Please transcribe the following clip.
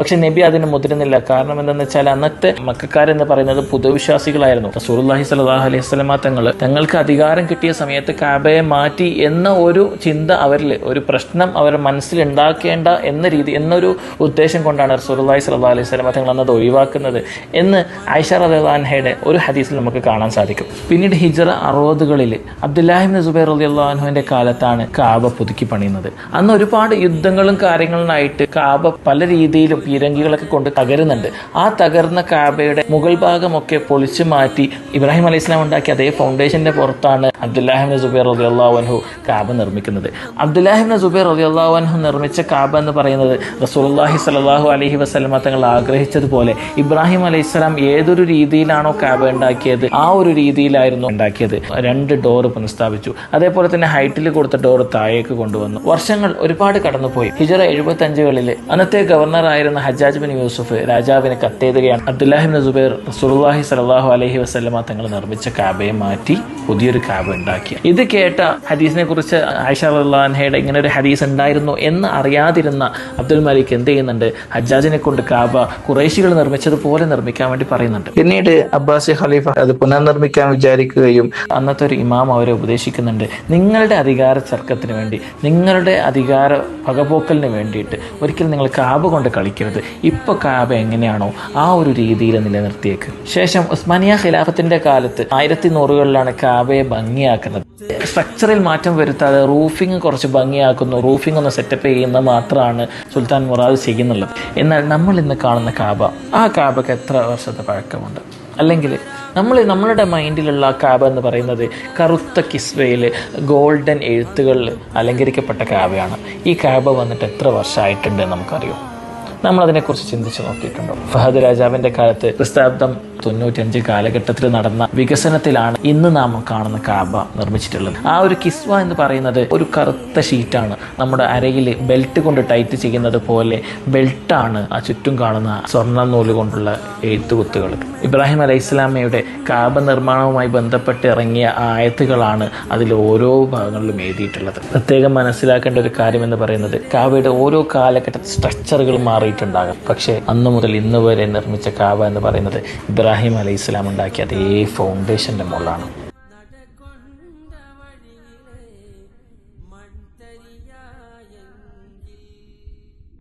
പക്ഷെ നബി അതിന് മുതിരുന്നില്ല. കാരണം എന്തെന്ന് വെച്ചാൽ അന്നത്തെ മക്കക്കാരെന്ന് പറയുന്നത് പുതുവിശ്വാസികളായിരുന്നു. റസൂലുള്ളാഹി സ്വല്ലല്ലാഹു അലൈഹി വസല്ലമ തങ്ങൾക്ക് അധികാരം കിട്ടിയ സമയത്ത് കഅബയെ മാറ്റി എന്ന ഒരു ചിന്ത അവരിൽ, ഒരു പ്രശ്നം അവരുടെ മനസ്സിൽ ഉണ്ടാക്കേണ്ട എന്നൊരു ഉദ്ദേശം കൊണ്ടാണ് റസൂലുള്ളാഹി സ്വല്ലല്ലാഹു അലൈഹി വസല്ലമ തങ്ങൾ അന്നത് ഒഴിവാക്കുന്നത് എന്ന് ആയിഷ റളിയല്ലാഹു അൻഹയുടെ ഒരു ഹദീസിൽ നമുക്ക് കാണാൻ സാധിക്കും. പിന്നീട് ഹിജ്റ 60-കളിൽ അബ്ദുല്ലാഹി ഇബ്നു സുബൈർ റളിയല്ലാഹു അൻഹുവിന്റെ കാലത്താണ് കഅബ പുതുക്കി പണിയുന്നത്. അന്ന് ഒരുപാട് യുദ്ധങ്ങളും കാര്യങ്ങളിലായിട്ട് കഅബ പല രീതിയിലും പീരങ്കികളൊക്കെ കൊണ്ട് തകരുന്നുണ്ട്. ആ തകർന്ന കഅബയുടെ മുകൾ ഭാഗമൊക്കെ പൊളിച്ചു മാറ്റി ഇബ്രാഹിം അലൈഹി സ്വലാം ഉണ്ടാക്കിയ അതേ ഫൗണ്ടേഷന്റെ പുറത്താണ് അബ്ദുല്ലാഹി ഇബ്നു സുബൈർ റളിയല്ലാഹു അൻഹു കഅബ നിർമ്മിക്കുന്നത്. അബ്ദുല്ലാഹി ഇബ്നു സുബൈർ റളിയല്ലാഹു അൻഹു നിർമ്മിച്ച കഅബ എന്ന് പറയുന്നത് റസൂലുള്ളാഹി സ്വല്ലല്ലാഹു അലൈഹി വസല്ലമ തങ്ങൾ ആഗ്രഹിച്ചതുപോലെ ഇബ്രാഹിം അലൈഹി സ്വലാം ഏതൊരു രീതിയിലാണോ കഅബ ഉണ്ടാക്കിയത് ആ ഒരു രീതിയിലായിരുന്നു ഉണ്ടാക്കിയത്. 2 ഡോർ പുനഃസ്ഥാപിച്ചു. അതേപോലെ തന്നെ ഹൈറ്റിൽ കൊടുത്ത ഡോർ താഴേക്ക് കൊണ്ടുവന്നു. വർഷങ്ങൾ ഒരുപാട് കടന്നുപോയി. ഹിജ്റ 75-കളിൽ അന്നത്തെ ഗവർണറായിരുന്ന ഹജ്ജാജ് ബിൻ യൂസുഫ് രാജാവിന് കത്തെഴുതുകയാണ്. അബ്ദുല്ലാഹി ഇബ്നു സുബൈർ റസൂലുള്ളാഹി സ്വല്ലല്ലാഹു അലൈഹി വസല്ലമ തങ്ങൾ നിർമ്മിച്ച കഅബയെ മാറ്റി പുതിയൊരു കഅബ ഉണ്ടാക്കി. ഇത് കേട്ട ഹദീസിനെ കുറിച്ച് ആയിഷ റളിയല്ലാഹു അൻഹയുടെ ഇങ്ങനെ ഒരു ഹദീസ് ഉണ്ടായിരുന്നു എന്ന് അറിയാതിരുന്ന അബ്ദുൽ മലിക് എന്ത് ചെയ്യുന്നുണ്ട്? ഹജ്ജാജിനെ കൊണ്ട് കഅബ ഖുറൈശികൾ നിർമ്മിച്ചതുപോലെ നിർമ്മിക്കാൻ വേണ്ടി പറയുന്നുണ്ട്. പിന്നീട് അബ്ബാസി ഖലീഫ അത് പുനർനിർമ്മിക്കാൻ വിചാരിക്കുകയും അന്നത്തെ ഒരു ഇമാം അവരെ ഉപദേശിക്കുന്നുണ്ട്, നിങ്ങളുടെ അധികാര ചർക്കത്തിന് വേണ്ടി, നിങ്ങളുടെ അധികാര പകപോക്കലിന് വേണ്ടിയിട്ട് ഒരിക്കലും നിങ്ങൾ കഅബ കൊണ്ട് കളിക്കരുത്. ഇപ്പോൾ കഅബ എങ്ങനെയാണോ ആ ഒരു രീതിയിൽ നിലനിർത്തിയേക്ക്. ശേഷം ഉസ്മാനിയ ഖിലാഫത്തിന്റെ കാലത്ത് 1100-കളിലാണ് കഅബയെ ഭംഗിയാക്കുന്നത്. സ്ട്രക്ചറിൽ മാറ്റം വരുത്താതെ റൂഫിംഗ് കുറച്ച് ഭംഗിയാക്കുന്നു, റൂഫിംഗ് ഒന്ന് സെറ്റപ്പ് ചെയ്യുന്ന മാത്രമാണ് സുൽത്താൻ മുറാദ് ചെയ്യുന്നുള്ളത്. എന്നാൽ നമ്മൾ ഇന്ന് കാണുന്ന കഅബ, ആ കഅബക്ക് എത്ര വർഷത്തെ പഴക്കമുണ്ട്? അല്ലെങ്കിൽ നമ്മളുടെ മൈൻഡിലുള്ള കഅബ എന്ന് പറയുന്നത് കറുത്ത കിസ്വയിൽ ഗോൾഡൻ എഴുത്തുകളിൽ അലങ്കരിക്കപ്പെട്ട കഅബയാണ്. ഈ കഅബ വന്നിട്ട് എത്ര വർഷമായിട്ടുണ്ട് നമുക്കറിയോ? നമ്മളതിനെക്കുറിച്ച് ചിന്തിച്ച് നോക്കിയിട്ടുണ്ടോ? ഫഹദ് രാജാവിൻ്റെ കാലത്ത് ക്രിസ്താബ്ദം 95 കാലഘട്ടത്തിൽ നടന്ന വികസനത്തിലാണ് ഇന്ന് നാം കാണുന്ന കഅബ നിർമ്മിച്ചിട്ടുള്ളത്. ആ ഒരു കിസ്വ എന്ന് പറയുന്നത് ഒരു കറുത്ത ഷീറ്റാണ്. നമ്മുടെ അരയിൽ ബെൽറ്റ് കൊണ്ട് ടൈറ്റ് ചെയ്യുന്നത് പോലെ ബെൽറ്റാണ് ആ ചുറ്റും കാണുന്ന സ്വർണ്ണ നൂല് കൊണ്ടുള്ള എഴുത്തുകുത്തുകൾ. ഇബ്രാഹിം അലൈഹി സ്വലാമയുടെ കഅബ നിർമ്മാണവുമായി ബന്ധപ്പെട്ട് ഇറങ്ങിയ ആയത്തുകളാണ് അതിൽ ഓരോ ഭാഗങ്ങളിലും എഴുതിയിട്ടുള്ളത്. പ്രത്യേകം മനസ്സിലാക്കേണ്ട ഒരു കാര്യം എന്ന് പറയുന്നത് കഅബയുടെ ഓരോ കാലഘട്ടത്തിൽ സ്ട്രക്ചറുകൾ മാറിയിട്ടുണ്ടാകും. പക്ഷേ അന്ന് മുതൽ ഇന്ന് വരെ നിർമ്മിച്ച കഅബ എന്ന് പറയുന്നത് ഇബ്രാഹിം അലൈഹി സ്വലാം ഉണ്ടാക്കിയ അതേ ഫൗണ്ടേഷൻ്റെ മുകളിലാണ്.